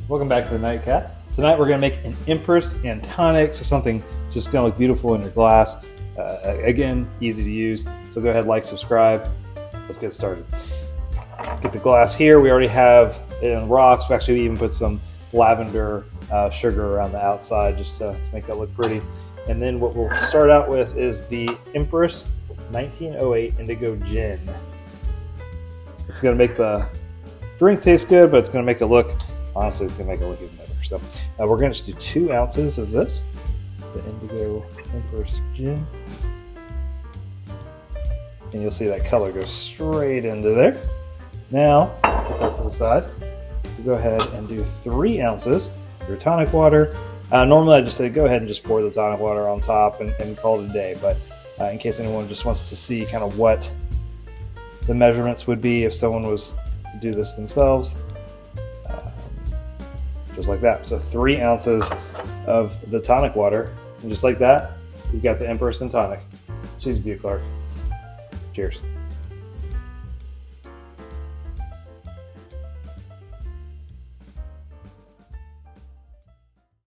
Welcome back to the Nightcap. Tonight we're going to make an Empress and Tonic, so something just going to look beautiful in your glass. Again, easy to use, so go ahead, like, subscribe. Let's get started. Get the glass here. We already have it in rocks. We actually even put some lavender sugar around the outside just to make that look pretty. And then what we'll start out with is the Empress 1908 Indigo Gin. It's going to make the drink taste good, but it's going to make it look, honestly, it's going to make it look even better. So we're going to just do 2 ounces of this, the Indigo Empress Gin. And you'll see that color goes straight into there. Now, put that to the side. We'll go ahead and do 3 ounces of your tonic water. Normally I just say go ahead and just pour the tonic water on top and call it a day, but in case anyone just wants to see kind of what the measurements would be if someone was to do this themselves, just like that. So 3 ounces of the tonic water, and just like that, you've got the Empress and Tonic. She's a beauty, Clark. Cheers.